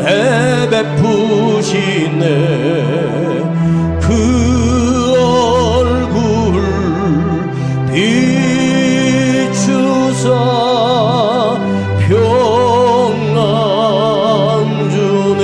은혜 베푸시네. 그 얼굴 비추사 평안 주네.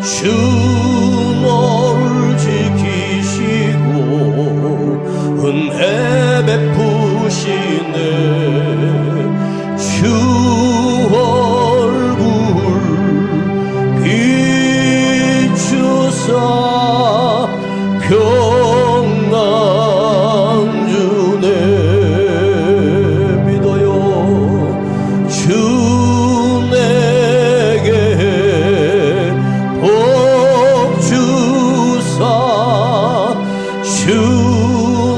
주 너를 지키시고 은혜 베푸시네. 주 얼굴 비추사 평안 주네. 믿어요. 주 주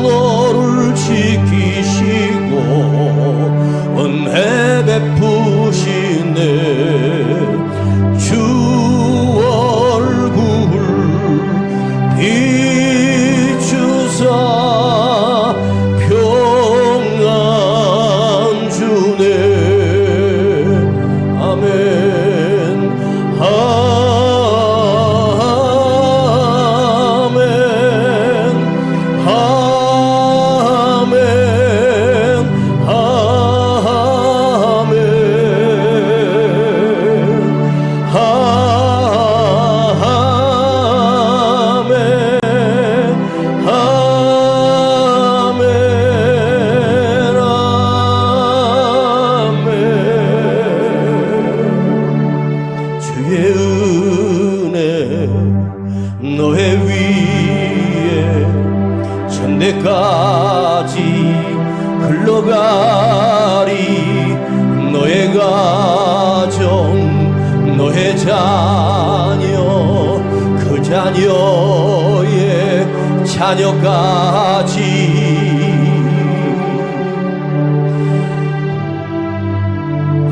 너를 지키시고 은혜 베푸시네. 주 얼굴 비추사 평안 주네. 아멘. 너의 위에 천대까지 흘러가리. 너의 가정, 너의 자녀, 그 자녀의 자녀까지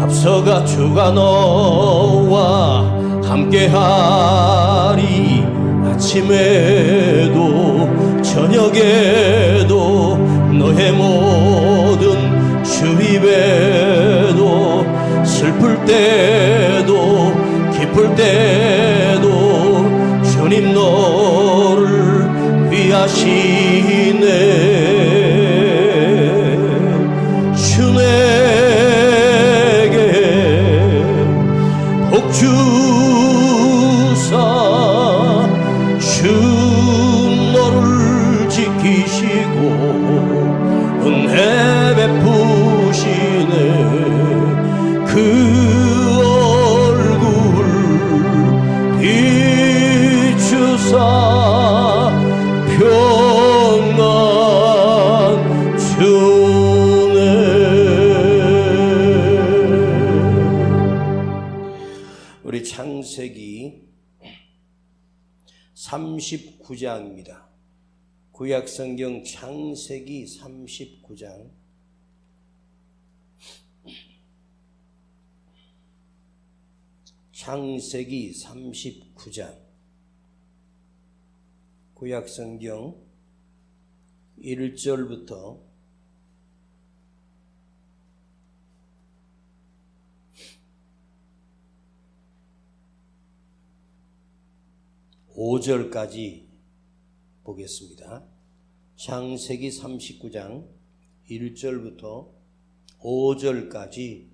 앞서가 주가 너와 함께하리. 아침에도 저녁에도 너의 모든 주입에도 슬플 때도 기쁠 때도 주님 너를 위하시네. 주 내게 복 주사 주 너를 지키시고 은혜 베푸시네. 그 얼굴 비추사 평안 주네. 우리 창세기 39장입니다. 구약성경 창세기 39장. 창세기 39장. 구약성경 1절부터 5절까지 보겠습니다. 창세기 39장 1절부터 5절까지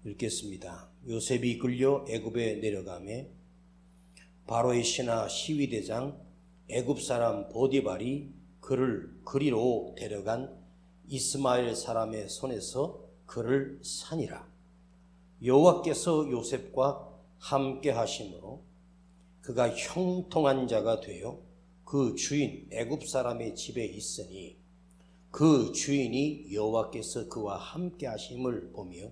읽겠습니다. 요셉이 이끌려 애굽에 내려가매 바로의 신하 시위대장 애굽 사람 보디발이 그를 그리로 데려간 이스마엘 사람의 손에서 그를 산이라. 여호와께서 요셉과 함께 하심으로 그가 형통한 자가 되어 그 주인 애굽 사람의 집에 있으니 그 주인이 여호와께서 그와 함께 하심을 보며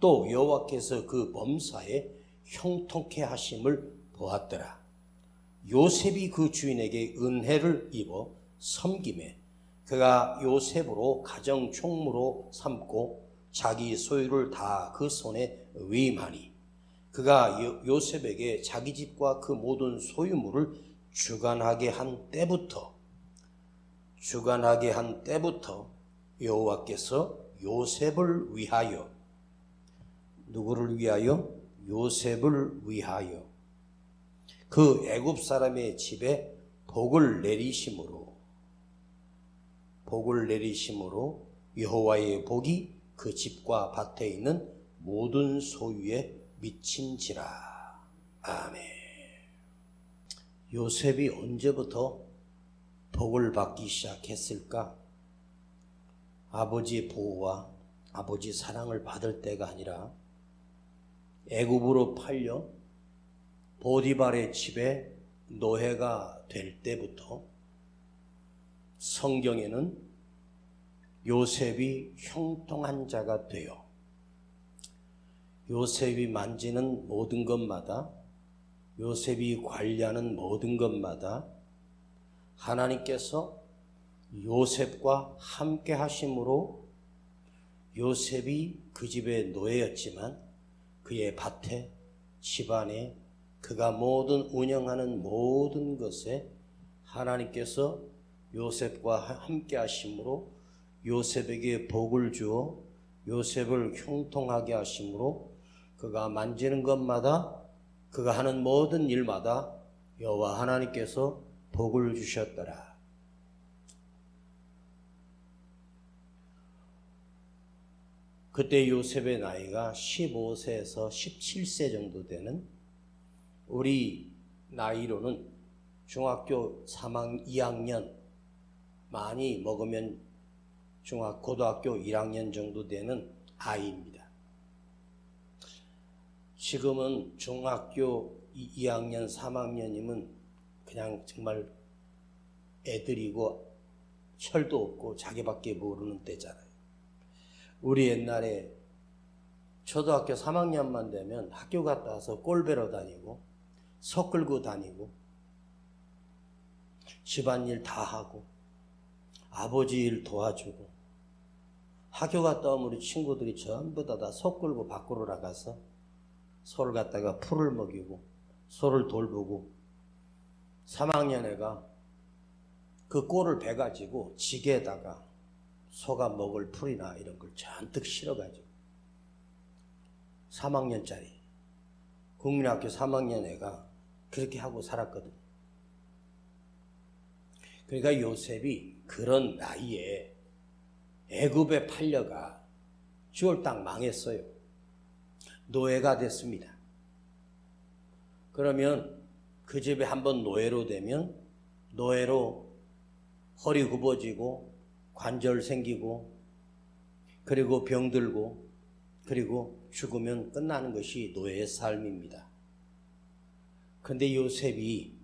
또 여호와께서 그 범사에 형통케 하심을 보았더라. 요셉이 그 주인에게 은혜를 입어 섬김에 그가 요셉으로 가정 총무로 삼고 자기 소유를 다 그 손에 위임하니 그가 요셉에게 자기 집과 그 모든 소유물을 주관하게 한 때부터 여호와께서 요셉을 위하여, 누구를 위하여? 요셉을 위하여 그 애굽 사람의 집에 복을 내리심으로 여호와의 복이 그 집과 밭에 있는 모든 소유에 미친지라. 아멘. 요셉이 언제부터 복을 받기 시작했을까? 아버지의 보호와 아버지 사랑을 받을 때가 아니라 애굽으로 팔려 보디발의 집에 노예가 될 때부터 성경에는 요셉이 형통한 자가 되어 요셉이 만지는 모든 것마다, 요셉이 관리하는 모든 것마다 하나님께서 요셉과 함께 하심으로 요셉이 그 집의 노예였지만 그의 밭에, 집안에, 그가 운영하는 모든 것에 하나님께서 요셉과 함께 하심으로 요셉에게 복을 주어 요셉을 형통하게 하심으로 그가 만지는 것마다, 그가 하는 모든 일마다 여호와 하나님께서 복을 주셨더라. 그때 요셉의 나이가 15세에서 17세 정도 되는, 우리 나이로는 중학교 2학년, 많이 먹으면 고등학교 1학년 정도 되는 아이입니다. 지금은 중학교 2학년, 3학년이면 그냥 정말 애들이고 철도 없고 자기밖에 모르는 때잖아요. 우리 옛날에 초등학교 3학년만 되면 학교 갔다 와서 꼴배로 다니고 소 끌고 다니고 집안일 다 하고 아버지 일 도와주고, 학교 갔다 오면 우리 친구들이 전부 다 소 끌고 밖으로 나가서 소를 갖다가 풀을 먹이고 소를 돌보고, 3학년 애가 그 꼴을 베가지고 지게에다가 소가 먹을 풀이나 이런 걸 잔뜩 실어가지고 3학년짜리 국민학교 3학년 애가 그렇게 하고 살았거든. 그러니까 요셉이 그런 나이에 애굽에 팔려가 6월 딱 망했어요. 노예가 됐습니다. 그러면 그 집에 한번 노예로 되면 노예로 허리 굽어지고 관절 생기고 그리고 병들고 그리고 죽으면 끝나는 것이 노예의 삶입니다. 그런데 요셉이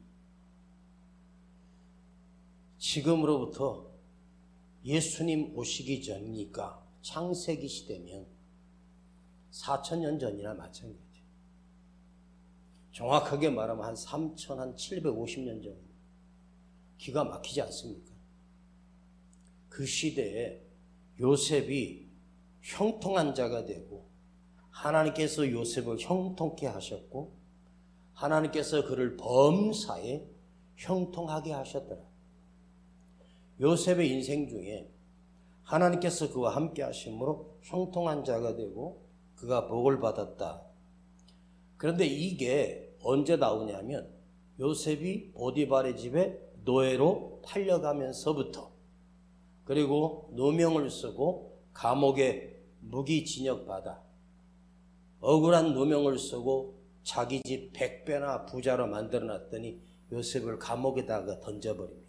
지금으로부터 예수님 오시기 전이니까 창세기 시대면 4,000년 전이나 마찬가지예요. 정확하게 말하면 한 3,750년 전. 기가 막히지 않습니까? 그 시대에 요셉이 형통한 자가 되고 하나님께서 요셉을 형통케 하셨고 하나님께서 그를 범사에 형통하게 하셨더라. 요셉의 인생 중에 하나님께서 그와 함께 하심으로 형통한 자가 되고 그가 복을 받았다. 그런데 이게 언제 나오냐면 요셉이 보디발의 집에 노예로 팔려가면서부터, 그리고 누명을 쓰고 감옥에 무기징역받아 억울한 누명을 쓰고 자기 집 100배나 부자로 만들어놨더니 요셉을 감옥에다가 던져버립니다.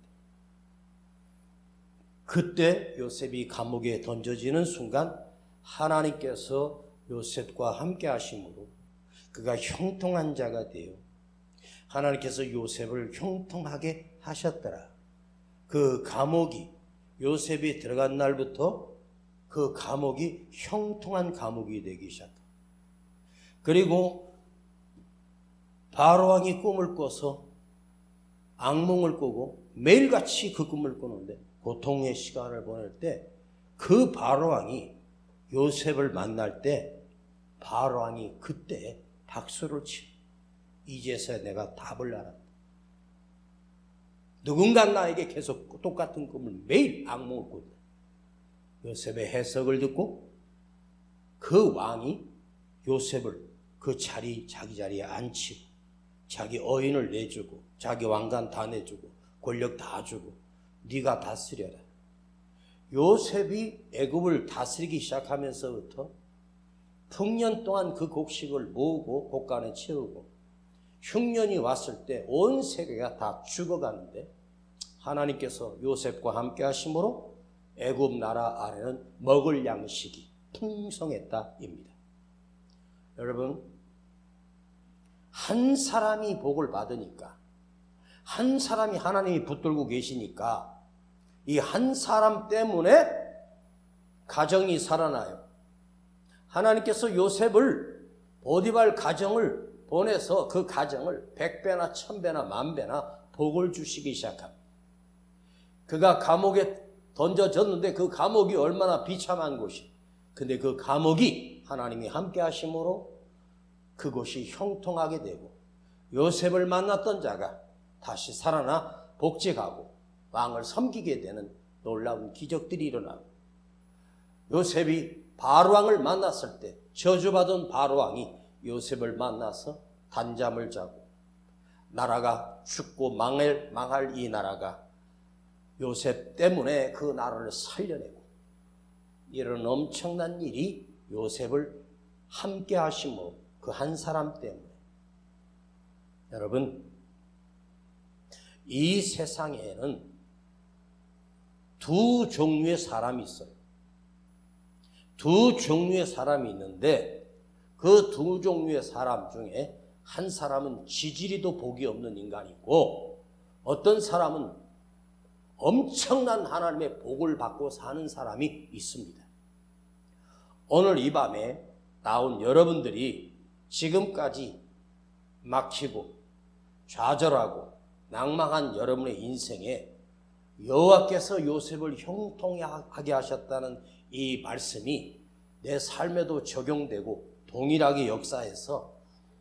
그때 요셉이 감옥에 던져지는 순간 하나님께서 요셉과 함께 하심으로 그가 형통한 자가 되어 하나님께서 요셉을 형통하게 하셨더라. 그 감옥이 요셉이 들어간 날부터 그 감옥이 형통한 감옥이 되기 시작합니다. 그리고 바로왕이 꿈을 꿔서 악몽을 꾸고 매일같이 그 꿈을 꾸는데 고통의 시간을 보낼 때 그 바로왕이 요셉을 만날 때 바로왕이 그때 박수를 치고 이제서야 내가 답을 알았다. 누군가 나에게 계속 똑같은 꿈을 매일 악몽을 꾼다. 요셉의 해석을 듣고 그 왕이 요셉을 그 자기 자리에 앉히고 자기 어인을 내주고 자기 왕관 다 내주고 권력 다 주고 네가 다스려라. 요셉이 애굽을 다스리기 시작하면서부터 풍년 동안 그 곡식을 모으고 곡간에 채우고 흉년이 왔을 때 온 세계가 다 죽어가는데 하나님께서 요셉과 함께 하심으로 애굽 나라 안에는 먹을 양식이 풍성했다입니다. 여러분, 한 사람이 복을 받으니까, 한 사람이 하나님이 붙들고 계시니까 이 한 사람 때문에 가정이 살아나요. 하나님께서 요셉을 보디발 가정을 보내서 그 가정을 100배나 1000배나 10,000배나 복을 주시기 시작합니다. 그가 감옥에 던져졌는데 그 감옥이 얼마나 비참한 곳이, 근데 그 감옥이 하나님이 함께 하심으로 그곳이 형통하게 되고 요셉을 만났던 자가 다시 살아나 복직하고 왕을 섬기게 되는 놀라운 기적들이 일어나고, 요셉이 바로왕을 만났을 때 저주받은 바로왕이 요셉을 만나서 단잠을 자고 나라가 죽고 망할 이 나라가 요셉 때문에 그 나라를 살려내고, 이런 엄청난 일이 요셉을 함께 하심으로 그 한 사람 때문에. 여러분, 이 세상에는 두 종류의 사람이 있어요. 두 종류의 사람이 있는데 그 두 종류의 사람 중에 한 사람은 지지리도 복이 없는 인간이고 어떤 사람은 엄청난 하나님의 복을 받고 사는 사람이 있습니다. 오늘 이 밤에 나온 여러분들이 지금까지 막히고 좌절하고 낭망한 여러분의 인생에 여호와께서 요셉을 형통하게 하셨다는 이 말씀이 내 삶에도 적용되고 동일하게 역사해서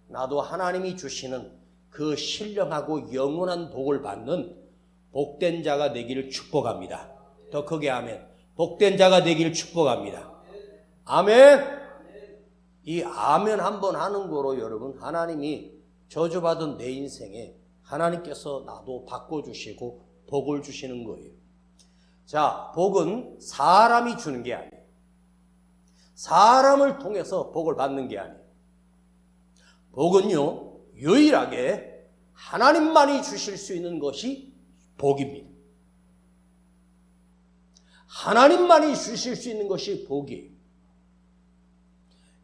나도 하나님이 주시는 그 신령하고 영원한 복을 받는 복된 자가 되기를 축복합니다. 더 크게 아멘. 복된 자가 되기를 축복합니다. 아멘. 이 아멘 한번 하는 거로 여러분, 하나님이 저주받은 내 인생에 하나님께서 나도 바꿔주시고 복을 주시는 거예요. 자, 복은 사람이 주는 게 아니에요. 사람을 통해서 복을 받는 게 아니에요. 복은요, 유일하게 하나님만이 주실 수 있는 것이 복입니다. 하나님만이 주실 수 있는 것이 복이에요.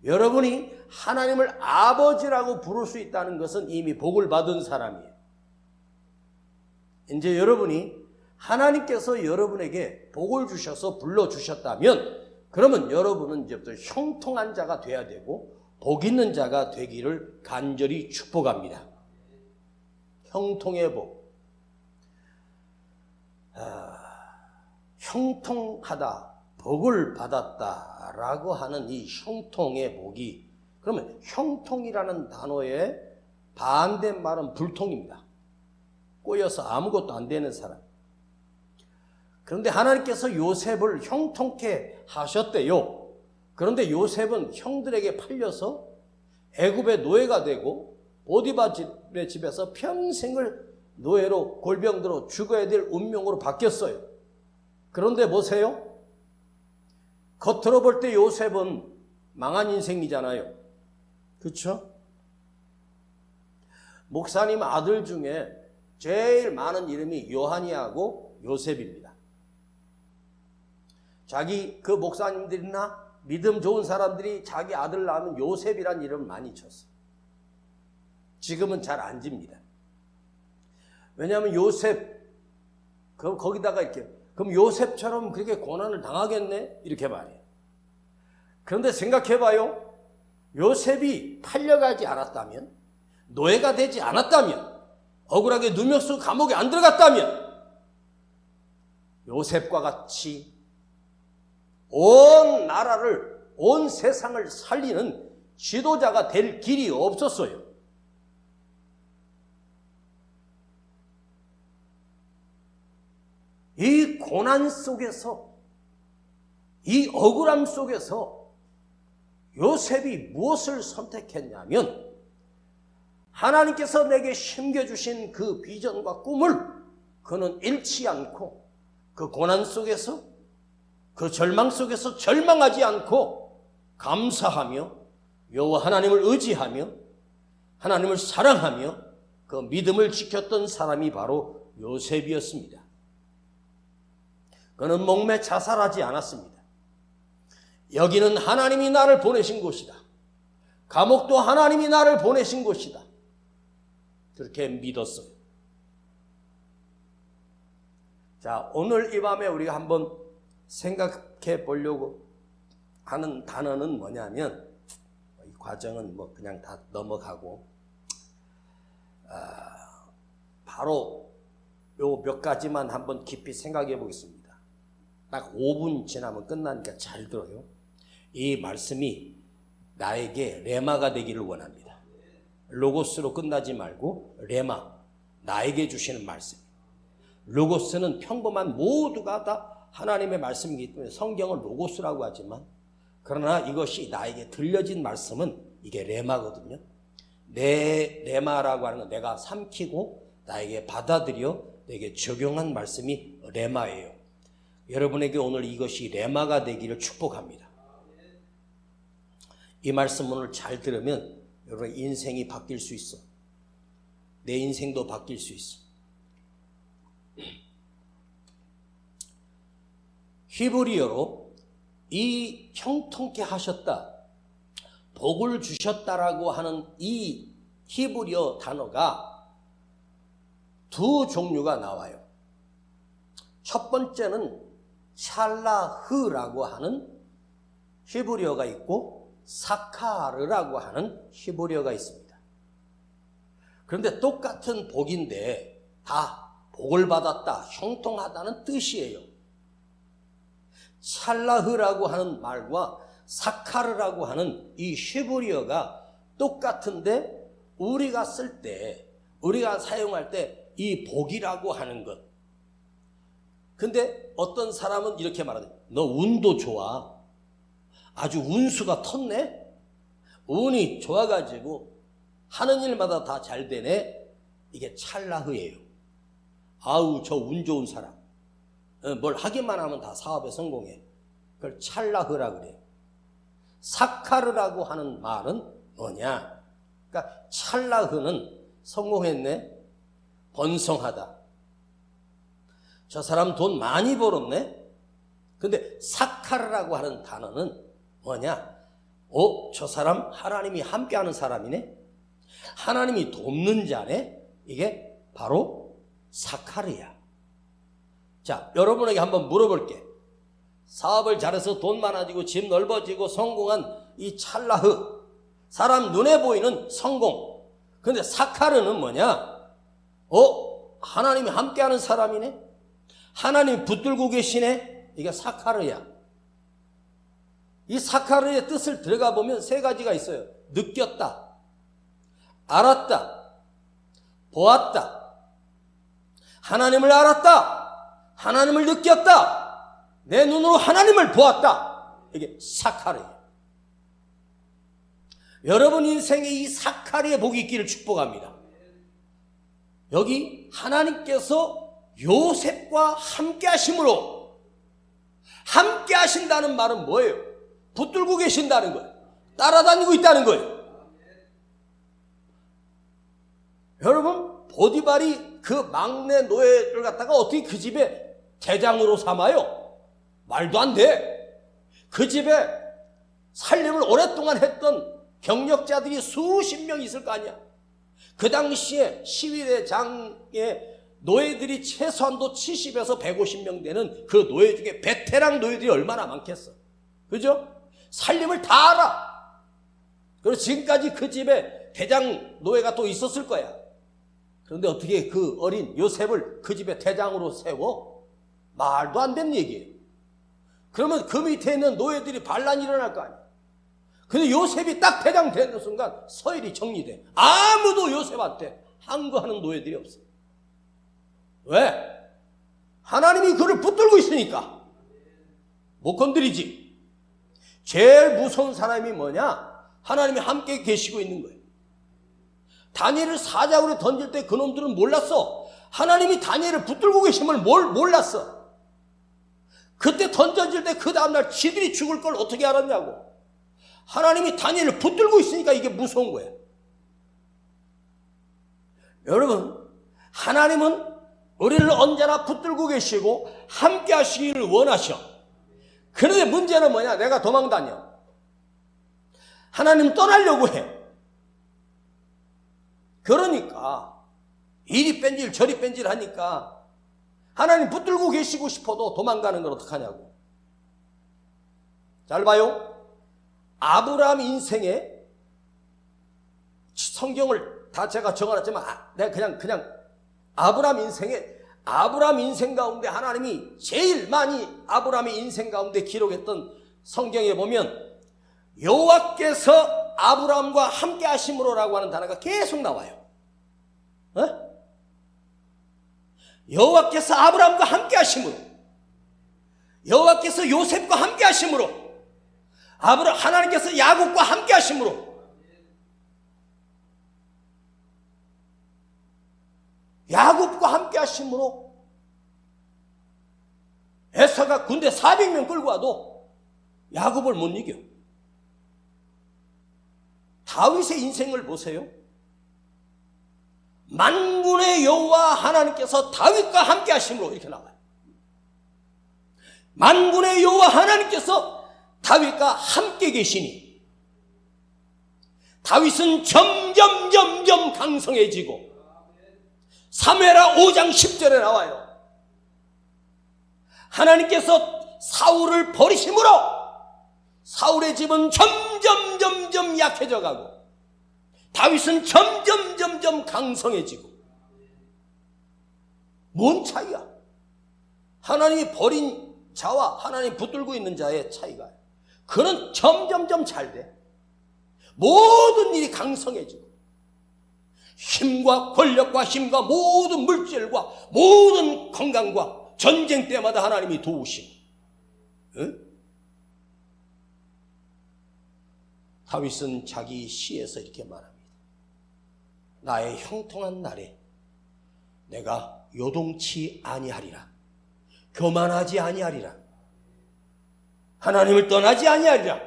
여러분이 하나님을 아버지라고 부를 수 있다는 것은 이미 복을 받은 사람이에요. 이제 여러분이 하나님께서 여러분에게 복을 주셔서 불러주셨다면 그러면 여러분은 이제부터 형통한 자가 돼야 되고 복 있는 자가 되기를 간절히 축복합니다. 형통의 복. 형통하다, 복을 받았다라고 하는 이 형통의 복이, 그러면 형통이라는 단어의 반대말은 불통입니다. 꼬여서 아무것도 안 되는 사람. 그런데 하나님께서 요셉을 형통케 하셨대요. 그런데 요셉은 형들에게 팔려서 애굽의 노예가 되고 보디발의 집에서 평생을 노예로 골병들어 죽어야 될 운명으로 바뀌었어요. 그런데 보세요. 겉으로 볼 때 요셉은 망한 인생이잖아요. 그렇죠? 목사님 아들 중에 제일 많은 이름이 요한이하고 요셉입니다. 자기 그 목사님들이나 믿음 좋은 사람들이 자기 아들 낳으면 요셉이란 이름을 많이 쳤어요. 지금은 잘 안 집니다. 왜냐하면 요셉, 거기다가 이렇게, 그럼 요셉처럼 그렇게 고난을 당하겠네? 이렇게 말해요. 그런데 생각해봐요. 요셉이 팔려가지 않았다면, 노예가 되지 않았다면, 억울하게 누명수 감옥에 안 들어갔다면, 요셉과 같이 온 나라를, 온 세상을 살리는 지도자가 될 길이 없었어요. 이 고난 속에서, 이 억울함 속에서 요셉이 무엇을 선택했냐면, 하나님께서 내게 심겨주신 그 비전과 꿈을 그는 잃지 않고, 그 고난 속에서, 그 절망 속에서 절망하지 않고 감사하며 여호와 하나님을 의지하며 하나님을 사랑하며 그 믿음을 지켰던 사람이 바로 요셉이었습니다. 그는 목매 자살하지 않았습니다. 여기는 하나님이 나를 보내신 곳이다. 감옥도 하나님이 나를 보내신 곳이다. 그렇게 믿었어요. 자, 오늘 이 밤에 우리가 한번 생각해 보려고 하는 단어는 뭐냐면, 이 과정은 뭐 그냥 다 넘어가고, 바로 요 몇 가지만 한번 깊이 생각해 보겠습니다. 딱 5분 지나면 끝나니까 잘 들어요. 이 말씀이 나에게 레마가 되기를 원합니다. 로고스로 끝나지 말고 레마, 나에게 주시는 말씀. 로고스는 평범한 모두가 다 하나님의 말씀이기 때문에 성경을 로고스라고 하지만, 그러나 이것이 나에게 들려진 말씀은 이게 레마거든요. 내 레마라고 하는 건 내가 삼키고 나에게 받아들여 내게 적용한 말씀이 레마예요. 여러분에게 오늘 이것이 레마가 되기를 축복합니다. 이 말씀 오늘 잘 들으면 여러분의 인생이 바뀔 수 있어. 내 인생도 바뀔 수 있어. 히브리어로 이 형통케 하셨다, 복을 주셨다라고 하는 이 히브리어 단어가 두 종류가 나와요. 첫 번째는 샬라흐라고 하는 히브리어가 있고 사카르라고 하는 히브리어가 있습니다. 그런데 똑같은 복인데 다 복을 받았다, 형통하다는 뜻이에요. 샬라흐라고 하는 말과 사카르라고 하는 이 히브리어가 똑같은데, 우리가 쓸 때, 우리가 사용할 때 이 복이라고 하는 것. 근데 어떤 사람은 이렇게 말하죠. 너 운도 좋아. 아주 운수가 텄네. 운이 좋아가지고 하는 일마다 다 잘 되네. 이게 찰라흐예요. 아우, 저 운 좋은 사람. 뭘 하기만 하면 다 사업에 성공해. 그걸 찰라흐라 그래요. 사카르라고 하는 말은 뭐냐? 그러니까 찰라흐는 성공했네, 번성하다. 저 사람 돈 많이 벌었네. 근데 사카르라고 하는 단어는 뭐냐? 저 사람 하나님이 함께하는 사람이네. 하나님이 돕는 자네. 이게 바로 사카르야. 자, 여러분에게 한번 물어볼게. 사업을 잘해서 돈 많아지고 집 넓어지고 성공한 이 찰라흐, 사람 눈에 보이는 성공. 근데 사카르는 뭐냐? 하나님이 함께하는 사람이네. 하나님이 붙들고 계시네. 이게 사카르야. 이 사카르의 뜻을 들어가 보면 세 가지가 있어요. 느꼈다, 알았다, 보았다. 하나님을 알았다, 하나님을 느꼈다, 내 눈으로 하나님을 보았다. 이게 사카르예요. 여러분 인생에 이 사카르의 복이 있기를 축복합니다. 여기 하나님께서 요셉과 함께 하심으로, 함께 하신다는 말은 뭐예요? 붙들고 계신다는 거예요. 따라다니고 있다는 거예요. 여러분, 보디발이 그 막내 노예를 갖다가 어떻게 그 집에 대장으로 삼아요? 말도 안 돼. 그 집에 살림을 오랫동안 했던 경력자들이 수십 명 있을 거 아니야. 그 당시에 시위대장의 노예들이 최소한도 70에서 150명 되는 그 노예 중에 베테랑 노예들이 얼마나 많겠어. 그죠? 살림을 다 알아. 그리고 지금까지 그 집에 대장 노예가 또 있었을 거야. 그런데 어떻게 그 어린 요셉을 그 집에 대장으로 세워? 말도 안 되는 얘기예요. 그러면 그 밑에 있는 노예들이 반란이 일어날 거 아니야. 근데 요셉이 딱 대장 되는 순간 서열이 정리돼. 아무도 요셉한테 항거하는 노예들이 없어. 왜? 하나님이 그를 붙들고 있으니까 못 건드리지. 제일 무서운 사람이 뭐냐? 하나님이 함께 계시고 있는 거예요. 다니엘을 사자굴에 던질 때 그놈들은 몰랐어. 하나님이 다니엘을 붙들고 계심을 몰랐어. 그때 던져질 때 그 다음날 지들이 죽을 걸 어떻게 알았냐고. 하나님이 다니엘을 붙들고 있으니까 이게 무서운 거야. 여러분, 하나님은 우리를 언제나 붙들고 계시고 함께 하시기를 원하셔. 그런데 문제는 뭐냐? 내가 도망 다녀. 하나님 떠나려고 해. 그러니까 이리 뺀질 저리 뺀질 하니까 하나님 붙들고 계시고 싶어도 도망가는 걸 어떡하냐고. 잘 봐요. 아브라함 인생에 성경을 다 제가 적어놨지만 내가 그냥 아브라함 인생 가운데 하나님이 제일 많이 아브라함의 인생 가운데 기록했던 성경에 보면 여호와께서 아브라함과 함께 하심으로라고 하는 단어가 계속 나와요. 여호와께서 아브라함과 함께 하심으로, 여호와께서 요셉과 함께 하심으로, 하나님께서 야곱과 함께 하심으로, 야곱과 함께 하심으로 에서가 군대 400명 끌고 와도 야곱을 못 이겨. 다윗의 인생을 보세요. 만군의 여호와 하나님께서 다윗과 함께 하심으로 이렇게 나와요. 만군의 여호와 하나님께서 다윗과 함께 계시니 다윗은 점점 강성해지고, 사무엘하 5장 10절에 나와요. 하나님께서 사울을 버리심으로 사울의 집은 점점 약해져 가고 다윗은 점점 강성해지고. 뭔 차이야? 하나님이 버린 자와 하나님 붙들고 있는 자의 차이가. 그는 점점 잘 돼. 모든 일이 강성해지고 힘과 권력과 힘과 모든 물질과 모든 건강과 전쟁 때마다 하나님이 도우시고. 응? 다윗은 자기 시에서 이렇게 말합니다. 나의 형통한 날에 내가 요동치 아니하리라. 교만하지 아니하리라. 하나님을 떠나지 아니하리라.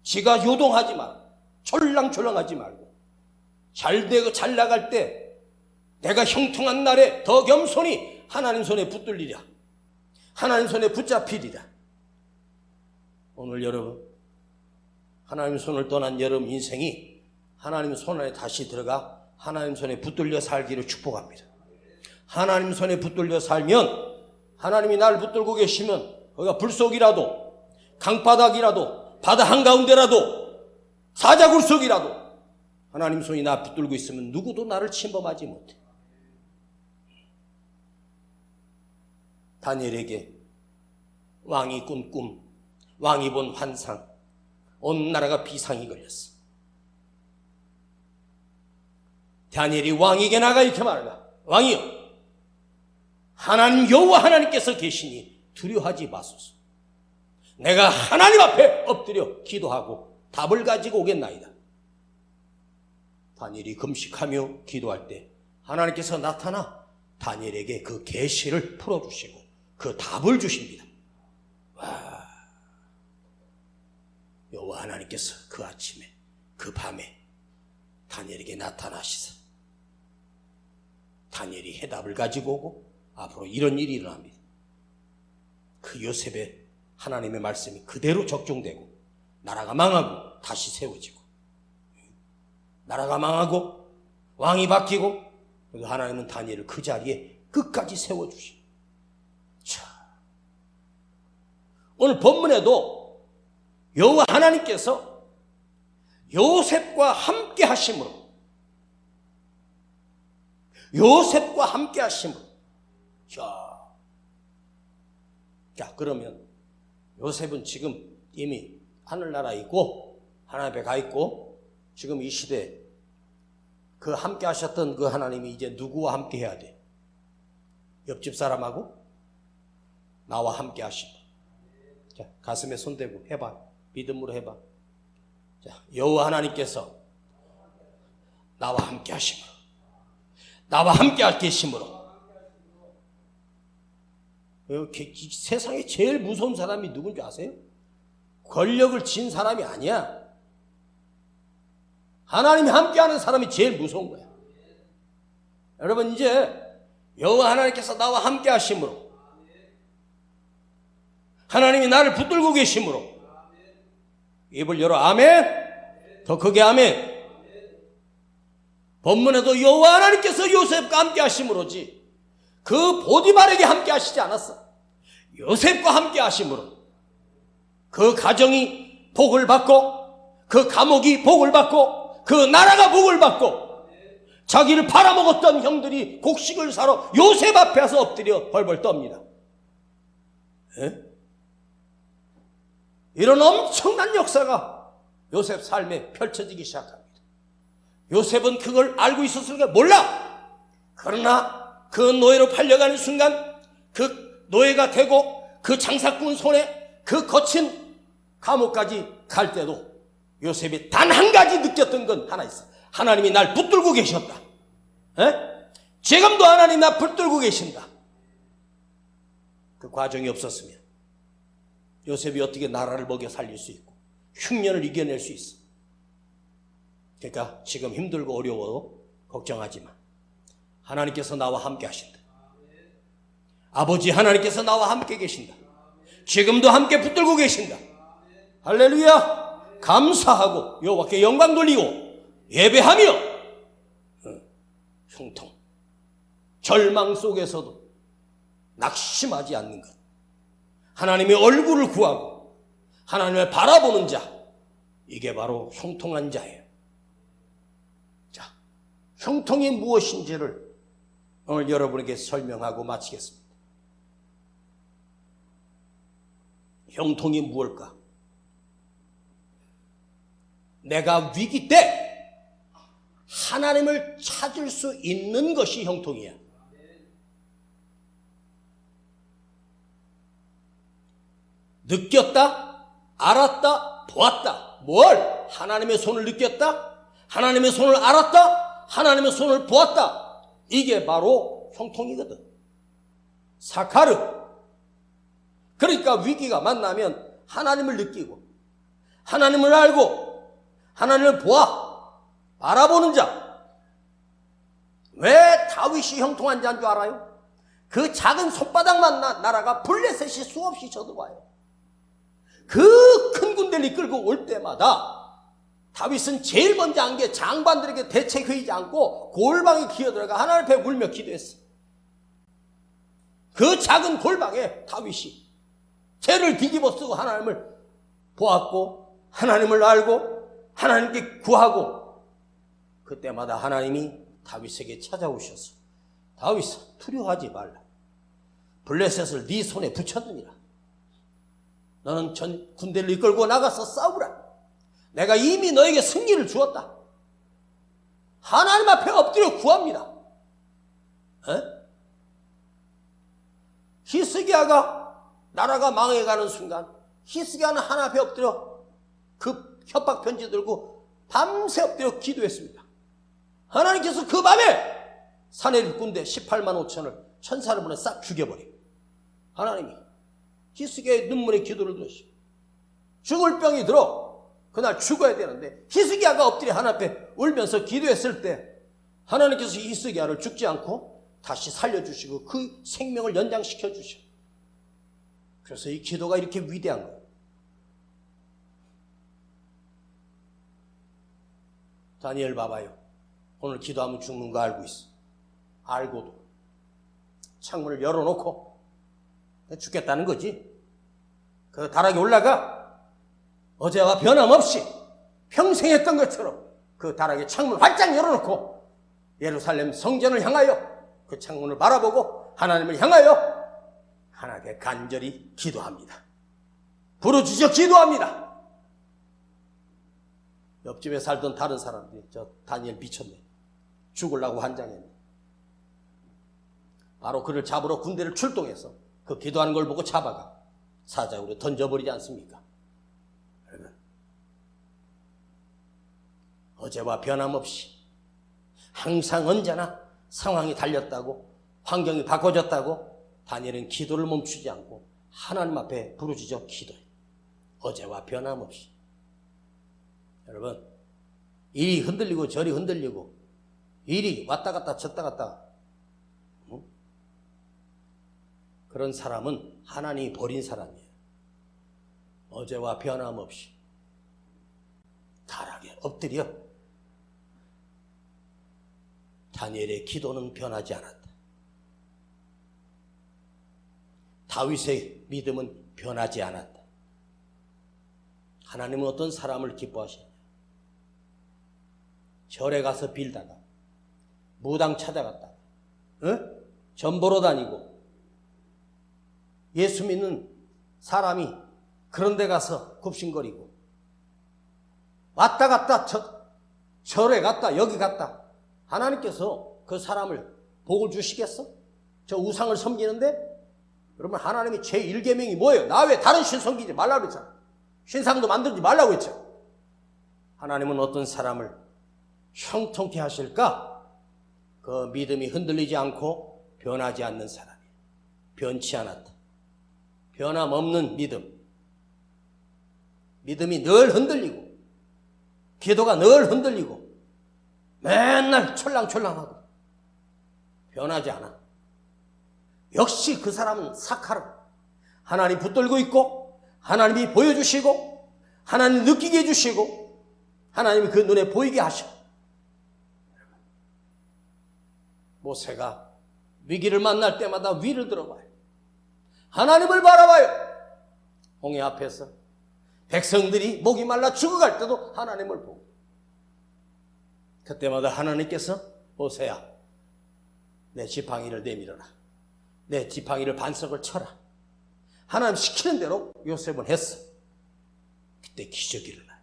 지가 요동하지 마라. 철랑철랑하지 말고 잘 나갈 때 내가 형통한 날에 더 겸손히 하나님 손에 붙들리랴. 하나님 손에 붙잡히리라. 오늘 여러분, 하나님 손을 떠난 여러분 인생이 하나님 손 안에 다시 들어가 하나님 손에 붙들려 살기를 축복합니다. 하나님 손에 붙들려 살면, 하나님이 나를 붙들고 계시면 거기가 불속이라도 강바닥이라도 바다 한가운데라도 사자굴 속이라도 하나님 손이 나 붙들고 있으면 누구도 나를 침범하지 못해. 다니엘에게 왕이 꾼 꿈, 왕이 본 환상, 온 나라가 비상이 걸렸어. 다니엘이 왕에게 나가 이렇게 말하다. 왕이여, 하나님 여호와 하나님께서 계시니 두려워하지 마소서. 내가 하나님 앞에 엎드려 기도하고 답을 가지고 오겠나이다. 다니엘이 금식하며 기도할 때 하나님께서 나타나 다니엘에게 그 계시를 풀어주시고 그 답을 주십니다. 와, 여호와 하나님께서 그 아침에 그 밤에 다니엘에게 나타나시사 다니엘이 해답을 가지고 오고 앞으로 이런 일이 일어납니다. 그 요셉의 하나님의 말씀이 그대로 적중되고 나라가 망하고 다시 세워지고, 나라가 망하고 왕이 바뀌고, 그래도 하나님은 다니엘을 그 자리에 끝까지 세워주시. 자, 오늘 본문에도 여호와 하나님께서 요셉과 함께 하심으로, 요셉과 함께 하심으로. 자, 그러면 요셉은 지금 이미 하늘나라에 있고 하나님 앞에 가 있고, 지금 이 시대에 그 함께 하셨던 그 하나님이 이제 누구와 함께 해야 돼? 옆집 사람하고 나와 함께 하시고. 자, 가슴에 손 대고 해봐. 믿음으로 해봐. 자, 여호와 하나님께서 나와 함께 하심으로, 나와 함께 계심으로. 세상에 제일 무서운 사람이 누군지 아세요? 권력을 쥔 사람이 아니야. 하나님이 함께하는 사람이 제일 무서운 거야. 여러분, 이제 여호와 하나님께서 나와 함께 하심으로, 하나님이 나를 붙들고 계심으로. 입을 열어 아멘. 더 크게 아멘. 본문에도 여호와 하나님께서 요셉과 함께 하심으로지 그 보디발에게 함께 하시지 않았어. 요셉과 함께 하심으로 그 가정이 복을 받고, 그 감옥이 복을 받고, 그 나라가 복을 받고, 자기를 팔아먹었던 형들이 곡식을 사러 요셉 앞에서 엎드려 벌벌 떱니다. 에? 이런 엄청난 역사가 요셉 삶에 펼쳐지기 시작합니다. 요셉은 그걸 알고 있었을까? 몰라. 그러나 그 노예로 팔려가는 순간, 그 노예가 되고 그 장사꾼 손에 그 거친 감옥까지 갈 때도 요셉이 단 한 가지 느꼈던 건 하나 있어. 하나님이 날 붙들고 계셨다. 에? 지금도 하나님 날 붙들고 계신다. 그 과정이 없었으면 요셉이 어떻게 나라를 먹여 살릴 수 있고 흉년을 이겨낼 수 있어. 그러니까 지금 힘들고 어려워도 걱정하지 마. 하나님께서 나와 함께 하신다. 아버지 하나님께서 나와 함께 계신다. 지금도 함께 붙들고 계신다. 할렐루야. 감사하고 여호와께 영광 돌리고 예배하며 형통, 절망 속에서도 낙심하지 않는 것, 하나님의 얼굴을 구하고 하나님을 바라보는 자, 이게 바로 형통한 자예요. 자, 형통이 무엇인지를 오늘 여러분에게 설명하고 마치겠습니다. 형통이 무엇일까? 내가 위기 때 하나님을 찾을 수 있는 것이 형통이야. 느꼈다, 알았다, 보았다. 뭘? 하나님의 손을 느꼈다, 하나님의 손을 알았다, 하나님의 손을 보았다. 이게 바로 형통이거든. 사카르. 그러니까 위기가 만나면 하나님을 느끼고 하나님을 알고 하나님을 바라보는 자. 왜 다윗이 형통한 자인 줄 알아요? 그 작은 손바닥만 나라가 블레셋이 수없이 쳐들어와요. 그 큰 군대를 이끌고 올 때마다 다윗은 제일 먼저 한 게 장관들에게 대책회의지 않고 골방에 기어들어가 하나님 앞에 울며 기도했어. 그 작은 골방에 다윗이 죄를 뒤집어 쓰고 하나님을 보았고 하나님을 알고 하나님께 구하고, 그때마다 하나님이 다윗에게 찾아오셔서 다윗아, 두려워하지 말라. 블레셋을 네 손에 붙였느니라. 너는 전 군대를 이끌고 나가서 싸우라. 내가 이미 너에게 승리를 주었다. 하나님 앞에 엎드려 구합니다. 히스기야가 나라가 망해가는 순간 히스기야는 하나님 앞에 엎드려 그 협박 편지 들고 밤새 엎드려 기도했습니다. 하나님께서 그 밤에 사내립 군대 18만 5천을 천사를 보내 싹 죽여버려. 하나님이 히스기야의 눈물의 기도를 들으시고, 죽을 병이 들어 그날 죽어야 되는데 히스기야가 엎드려 하나님 앞에 울면서 기도했을 때 하나님께서 히스기야를 죽지 않고 다시 살려주시고 그 생명을 연장시켜 주셔. 그래서 이 기도가 이렇게 위대한 거예요. 다니엘 봐봐요. 오늘 기도하면 죽는 거 알고 있어. 알고도 창문을 열어놓고 죽겠다는 거지. 그 다락에 올라가 어제와 변함없이 평생 했던 것처럼 그 다락에 창문을 활짝 열어놓고 예루살렘 성전을 향하여 그 창문을 바라보고 하나님을 향하여 하나님께 간절히 기도합니다. 부르짖어 기도합니다. 옆집에 살던 다른 사람들이 저 다니엘 미쳤네. 죽으려고 환장했네. 바로 그를 잡으러 군대를 출동해서 그 기도하는 걸 보고 잡아가 사자굴에 던져버리지 않습니까? 여러분, 어제와 변함없이 항상 언제나 상황이 달렸다고 환경이 바꿔졌다고 다니엘은 기도를 멈추지 않고 하나님 앞에 부르짖어 기도해요. 어제와 변함없이. 여러분, 이리 흔들리고 저리 흔들리고 이리 왔다 갔다 졌다 갔다 그런 사람은 하나님이 버린 사람이에요. 어제와 변함없이 다락에 엎드려 다니엘의 기도는 변하지 않았다. 다윗의 믿음은 변하지 않았다. 하나님은 어떤 사람을 기뻐하시냐? 절에 가서 빌다가 무당 찾아갔다가 전 보러 다니고 예수 믿는 사람이 그런 데 가서 굽신거리고 왔다 갔다 절에 갔다 여기 갔다 하나님께서 그 사람을 복을 주시겠어? 저 우상을 섬기는데? 그러면 하나님이 제1계명이 뭐예요? 나 왜 다른 신 섬기지 말라고 그랬잖아. 신상도 만들지 말라고 했죠. 하나님은 어떤 사람을 형통케 하실까? 그 믿음이 흔들리지 않고 변하지 않는 사람이에요. 변치 않았다. 변함없는 믿음. 믿음이 늘 흔들리고 기도가 늘 흔들리고 맨날 철랑철랑하고 변하지 않아. 역시 그 사람은 사카르. 하나님 붙들고 있고 하나님이 보여주시고 하나님 느끼게 해주시고 하나님이 그 눈에 보이게 하셔. 모세가 위기를 만날 때마다 위를 들어봐요. 하나님을 바라봐요. 홍해 앞에서 백성들이 목이 말라 죽어갈 때도 하나님을 보고 그때마다 하나님께서 모세야 내 지팡이를 내밀어라. 내 지팡이를 반석을 쳐라. 하나님 시키는 대로 요셉은 했어. 그때 기적이 일어나요.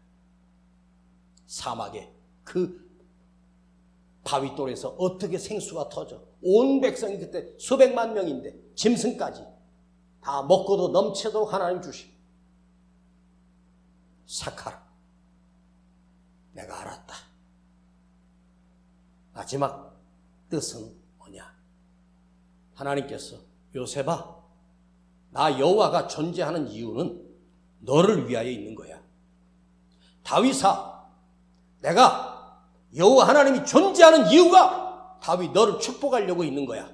사막에 그 바위돌에서 어떻게 생수가 터져. 온 백성이 그때 수백만 명인데 짐승까지 다 먹고도 넘치도록 하나님 주시고 사카라 내가 알았다. 마지막 뜻은 뭐냐? 하나님께서 요셉아 나 여호와가 존재하는 이유는 너를 위하여 있는 거야. 다윗아 내가 여호와 하나님이 존재하는 이유가 다윗 너를 축복하려고 있는 거야.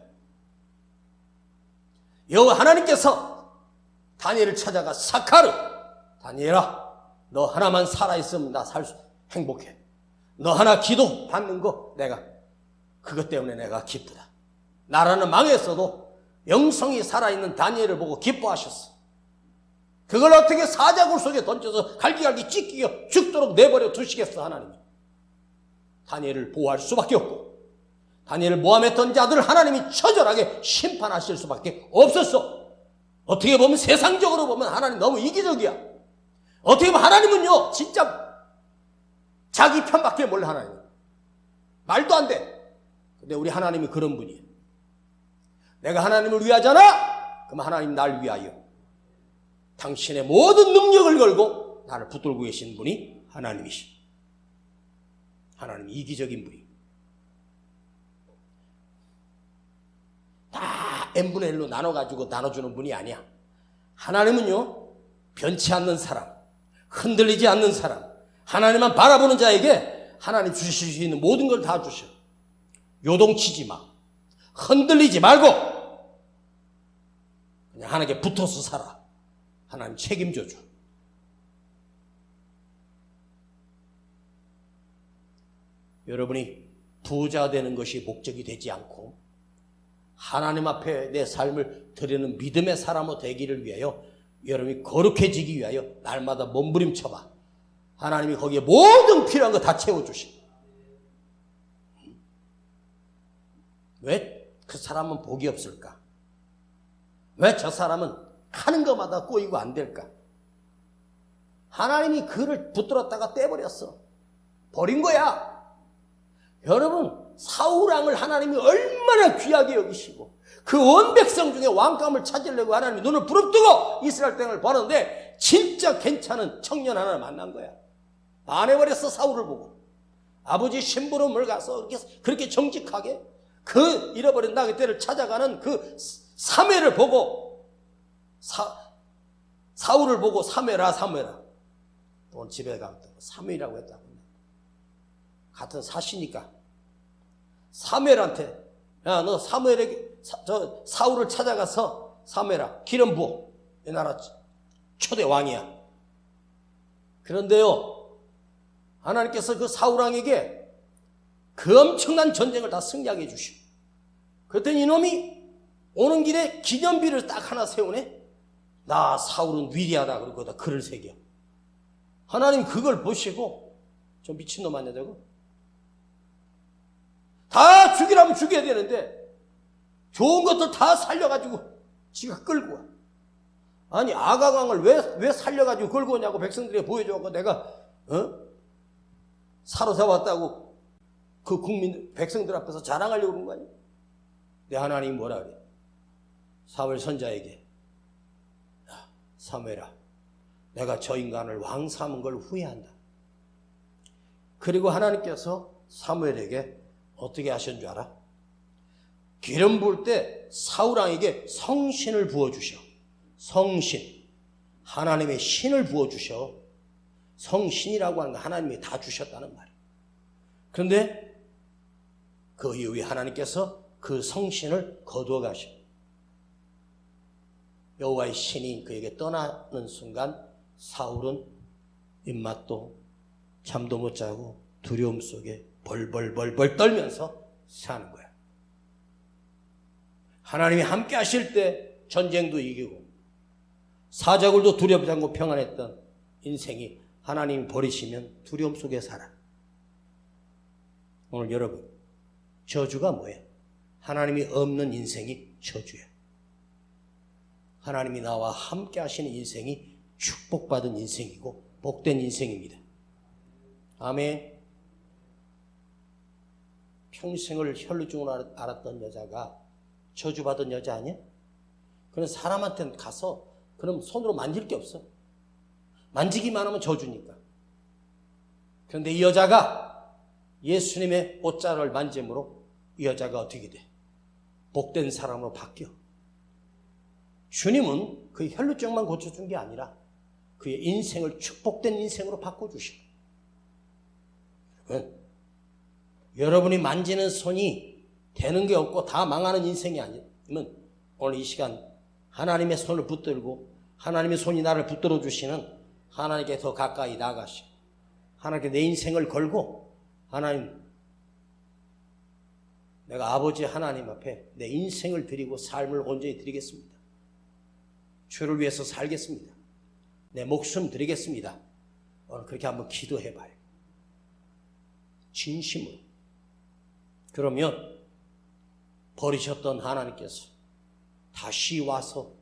여호와 하나님께서 다니엘을 찾아가 사카르 다니엘아 너 하나만 살아있으면 나 행복해. 너 하나 기도 받는 거 내가 그것 때문에 내가 기쁘다. 나라는 망했어도 영성이 살아있는 다니엘을 보고 기뻐하셨어. 그걸 어떻게 사자굴 속에 던져서 갈기갈기 찢기어 죽도록 내버려 두시겠어. 하나님이 다니엘을 보호할 수밖에 없고 다니엘을 모함했던 자들을 하나님이 처절하게 심판하실 수밖에 없었어. 어떻게 보면 세상적으로 보면 하나님 너무 이기적이야. 어떻게 보면 하나님은요 진짜 자기 편밖에 몰라. 하나님 말도 안 돼. 근데 우리 하나님이 그런 분이에요. 내가 하나님을 위하잖아? 그럼 하나님 날 위하여 당신의 모든 능력을 걸고 나를 붙들고 계신 분이 하나님이시. 하나님이 이기적인 분이 다 n분의 1로 나눠가지고 나눠주는 분이 아니야. 하나님은요 변치 않는 사람, 흔들리지 않는 사람, 하나님만 바라보는 자에게 하나님 주실 수 있는 모든 걸 다 주셔. 요동치지 마. 흔들리지 말고 그냥 하나님께 붙어서 살아. 하나님 책임져 줘. 여러분이 부자 되는 것이 목적이 되지 않고 하나님 앞에 내 삶을 드리는 믿음의 사람으로 되기를 위하여 여러분이 거룩해지기 위하여 날마다 몸부림쳐봐. 하나님이 거기에 모든 필요한 거 다 채워주시. 왜 그 사람은 복이 없을까? 왜 저 사람은 하는 것마다 꼬이고 안 될까? 하나님이 그를 붙들었다가 떼버렸어. 버린 거야. 여러분, 사울왕을 하나님이 얼마나 귀하게 여기시고 그 온 백성 중에 왕감을 찾으려고 하나님이 눈을 부릅뜨고 이스라엘 땅을 버는데 진짜 괜찮은 청년 하나를 만난 거야. 반해버렸어. 사울을 보고. 아버지 심부름을 가서 그렇게 정직하게 그 잃어버린 나귀 떼를 찾아가는 그 사무엘을 보고 사울을 보고 사무엘아. 오늘 집에 가면 사무엘이라고 했다고. 같은 사시니까 사무엘한테 야, 너 사무엘에게 사울을 찾아가서 사무엘아 기름 부어. 이 나라 초대 왕이야. 그런데요, 하나님께서 그 사울왕에게 그 엄청난 전쟁을 다 승리하게 해주시고 그랬더니 이놈이 오는 길에 기념비를 딱 하나 세우네. 나 사울은 위대하다 그러고 거기다 글을 새겨. 하나님 그걸 보시고 저 미친놈 아니야 저거? 다 죽이라면 죽여야 되는데 좋은 것들 다 살려가지고 지가 끌고 와. 아니 아가강을 왜 살려가지고 끌고 오냐고 백성들이 보여줘서 내가 사로잡았다고 그 백성들 앞에서 자랑하려고 그런 거 아니야? 내 하나님이 뭐라 그래? 사무엘 선자에게 야, 사무엘아, 내가 저 인간을 왕 삼은 걸 후회한다. 그리고 하나님께서 사무엘에게 어떻게 하신 줄 알아? 기름 부을 때 사울왕에게 성신을 부어주셔. 성신. 하나님의 신을 부어주셔. 성신이라고 하는 거 하나님이 다 주셨다는 말이에요. 그런데 그 이후에 하나님께서 그 성신을 거두어 가셔. 여호와의 신이 그에게 떠나는 순간 사울은 입맛도 잠도 못 자고 두려움 속에 벌벌 떨면서 사는 거야. 하나님이 함께 하실 때 전쟁도 이기고 사자굴도 두렵지 않고 평안했던 인생이 하나님이 버리시면 두려움 속에 살아. 오늘 여러분, 저주가 뭐예요? 하나님이 없는 인생이 저주예요. 하나님이 나와 함께 하시는 인생이 축복받은 인생이고 복된 인생입니다. 아멘. 평생을 혈루증으로 앓았던 여자가 저주받은 여자 아니야? 그런 사람한테는 가서 그럼 손으로 만질 게 없어. 만지기만 하면 저주니까. 그런데 이 여자가 예수님의 옷자락을 만짐으로 이 여자가 어떻게 돼? 복된 사람으로 바뀌어. 주님은 그 혈루증만 고쳐준 게 아니라 그의 인생을 축복된 인생으로 바꿔주시고. 여러분이 만지는 손이 되는 게 없고 다 망하는 인생이 아니면 오늘 이 시간 하나님의 손을 붙들고 하나님의 손이 나를 붙들어 주시는 하나님께 더 가까이 나가시고 하나님께 내 인생을 걸고 하나님, 내가 아버지 하나님 앞에 내 인생을 드리고 삶을 온전히 드리겠습니다. 주를 위해서 살겠습니다. 내 목숨 드리겠습니다. 오늘 그렇게 한번 기도해봐요. 진심으로. 그러면 버리셨던 하나님께서 다시 와서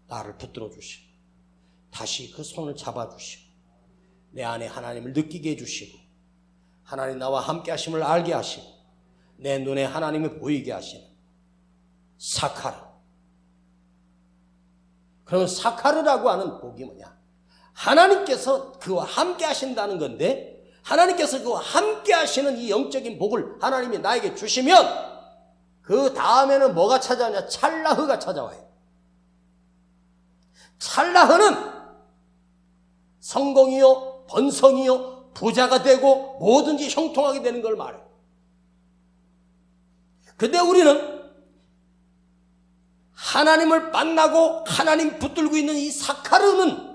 나를 붙들어 주시고 다시 그 손을 잡아주시고 내 안에 하나님을 느끼게 해주시고 하나님 나와 함께 하심을 알게 하시고 내 눈에 하나님을 보이게 하시는 사카르. 그러면 사카르라고 하는 복이 뭐냐? 하나님께서 그와 함께 하신다는 건데 하나님께서 그와 함께 하시는 이 영적인 복을 하나님이 나에게 주시면 그 다음에는 뭐가 찾아오냐? 찰나흐가 찾아와요. 찰나흐는 성공이요, 번성이요, 부자가 되고 뭐든지 형통하게 되는 걸 말해요. 근데 우리는 하나님을 만나고 하나님 붙들고 있는 이 사카르는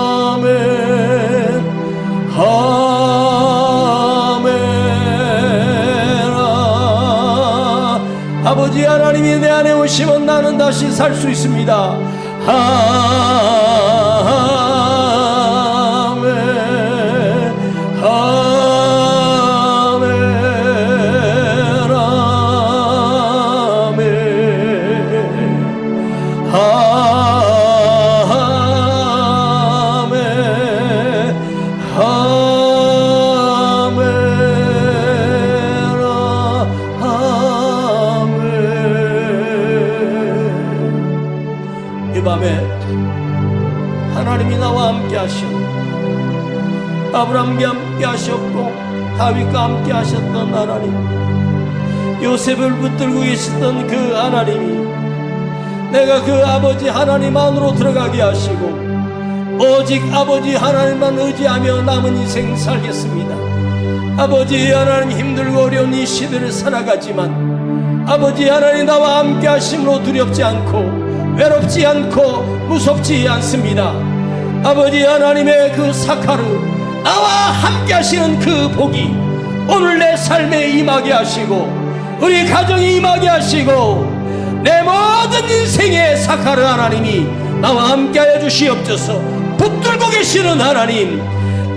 아버지 하나님이 내 안에 오시면 나는 다시 살 수 있습니다. 아멘, 아멘, 아멘, 이 밤에 하나님이 나와 함께 하시고 아브라함과 함께 하셨고 다윗과 함께 하셨던 하나님, 요셉을 붙들고 계셨던 그 하나님이 내가 그 아버지 하나님 안으로 들어가게 하시고 오직 아버지 하나님만 의지하며 남은 인생 살겠습니다. 아버지 하나님, 힘들고 어려운 이 시대를 살아가지만 아버지 하나님 나와 함께 하심으로 두렵지 않고 외롭지 않고 무섭지 않습니다. 아버지 하나님의 그 사카르, 나와 함께 하시는 그 복이 오늘 내 삶에 임하게 하시고 우리 가정에 임하게 하시고 내 모든 인생의 사카르 하나님이 나와 함께 하여 주시옵소서. 붙들고 계시는 하나님,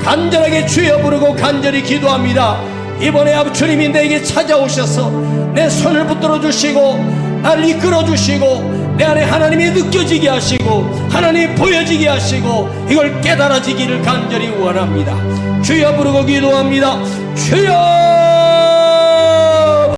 간절하게 주여 부르고 간절히 기도합니다. 이번에 아버지 주님이 내게 찾아오셔서 내 손을 붙들어 주시고 나를 이끌어 주시고 내 안에 하나님이 느껴지게 하시고 하나님이 보여지게 하시고 이걸 깨달아지기를 간절히 원합니다. 주여 부르고 기도합니다. 주여.